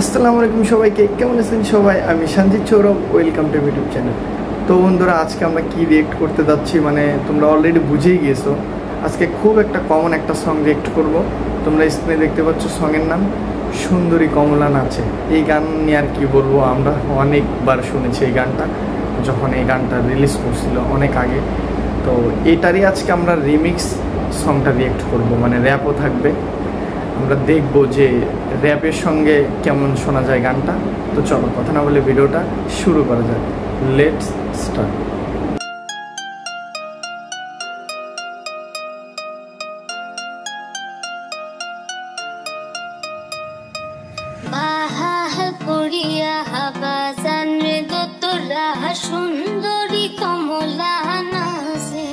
আসসালামু আলাইকুম সবাইকে, কেমন আছেন সবাই? আমি Sanjit Sourav, welcome to YouTube channel. তো বন্ধুরা, আজকে আমরা কি রিয়েক্ট করতে যাচ্ছি মানে তোমরা অলরেডি বুঝেই গিয়েছো। আজকে খুব একটা কমন একটা সং রিয়েক্ট করব। তোমরা স্ক্রিনে দেখতে পাচ্ছ সঙের নাম সুন্দরী কমলা নাচে। এই গান নিয়ে আর কি বলবো, আমরা অনেকবার শুনেছি এই গানটা, যখন এই গানটা রিলিজ করছিল অনেক আগে। তো এটারই আজকে আমরা রিমিক্স সংটা রিয়েক্ট করব, মানে র্যাপও থাকবে। আমরা দেখব যে র্যাপের সঙ্গে কেমন শোনা যায় গানটা। তো চলো কথা না বলে ভিডিওটা শুরু করা যায়। Let's start. সুন্দরী কমলা নাচে,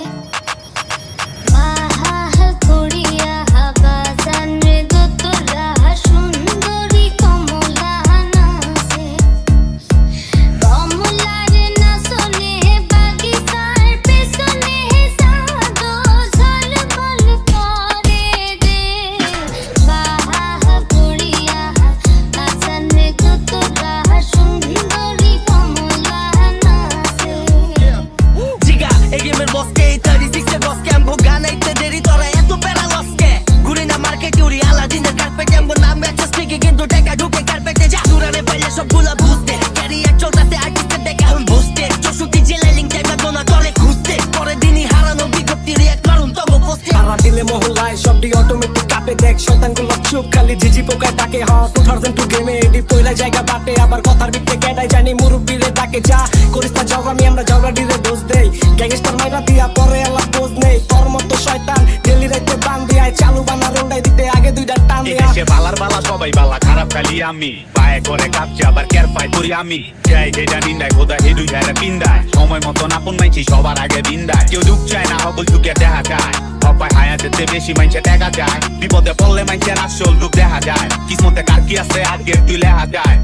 খালি ঝিঝি পোকায় ডাকে হট 2002 গেমে এডি পয়লা জায়গা বাটে। আবার কথার ভিতরে কেডাই জানি মুরব্বিরে ডাকে, যা করিস না জগামি আমরা জগাডিরে দোষ দেই। গ্যাংস্টার মাইরা দিয়া পরে আলা পোজ নেই, তোর মতো শয়তান ডেলি রাইতে বান দিয়ায় চালু বানা রোন্ডাই দিতে আগে দুইটা টান দিয়া। এসে বালার বালা সবাই বালা, খারাপ খালি আমি পায়ে করে কাপছে আবার কেয়ার পাই করি আমি। যাই যে জানি না খোদা হেডু যারা পিন্দায়, সময় মতো আপন মাইছি সবার আগে বিন্দায়। কেউ দুঃখ চায় না হবল দুঃখে দেখা যায়, অপায় হায়াতে বেশি মাইছে দেখা যায়। বিপদে পড়লে মাইছে আসল রূপ দেখা যায়, কিসমতে কার কি আছে আজকে তুই লেখা যায়।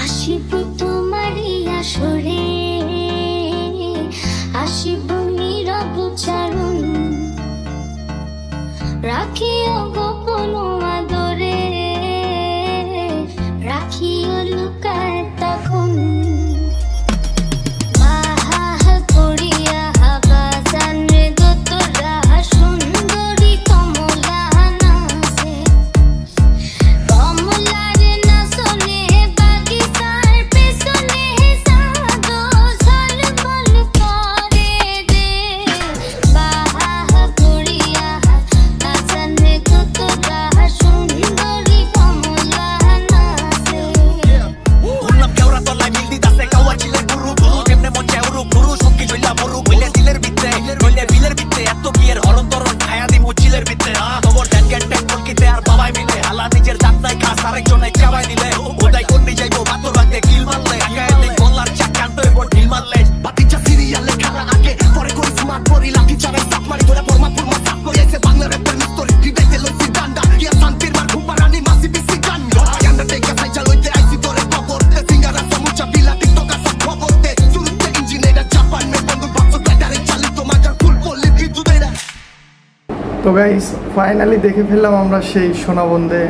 আসিব তোমারই আসরে, আসিব নীরব চারণ, রাখিও গোপন আদরে, রাখিও লুকায় তখন। তো গাইস, ফাইনালি দেখে ফেললাম আমরা সেই সোনাবন্ধে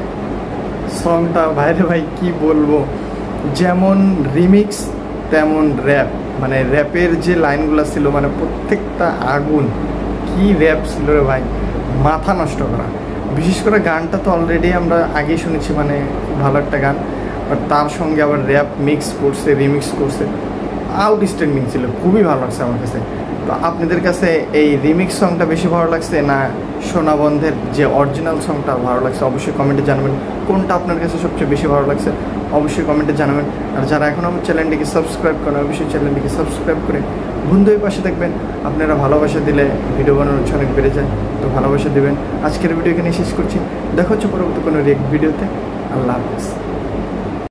সংটা। ভাইরে ভাই কি বলবো, যেমন রিমিক্স তেমন র্যাপ। মানে র্যাপের যে লাইনগুলো ছিল মানে প্রত্যেকটা আগুন, কি র্যাপ ছিল রে ভাই, মাথা নষ্ট করা। বিশেষ করে গানটা তো অলরেডি আমরা আগেই শুনেছি, মানে ভালো একটা গান, বাট তার সঙ্গে আবার র্যাপ মিক্স করছে, রিমিক্স করছে, আউটস্ট্যান্ডিং ছিল, খুবই ভালো লাগছে আমার কাছে। তো আপনাদের কাছে এই রিমিক্স সংটা বেশি ভালো লাগছে না সোনাবন্ধের যে অরিজিনাল সংটা ভালো লাগছে? অবশ্যই কমেন্টে জানাবেন কোনটা আপনার কাছে সবচেয়ে বেশি ভালো লাগছে, অবশ্যই কমেন্টে জানাবেন। আর যারা এখন আমার চ্যানেলটিকে সাবস্ক্রাইব করেন, অবশ্যই চ্যানেলটিকে সাবস্ক্রাইব করে বন্ধুদের পাশে থাকবেন। আপনারা ভালোবাসা দিলে ভিডিও বানানোর অনেক বেড়ে যায়, তো ভালোবাসা দেবেন। আজকের ভিডিও এখানে শেষ করছি, দেখা হচ্ছে পরবর্তী কোনো রিয়েক্ট ভিডিওতে। আল্লাহ হাফেজ।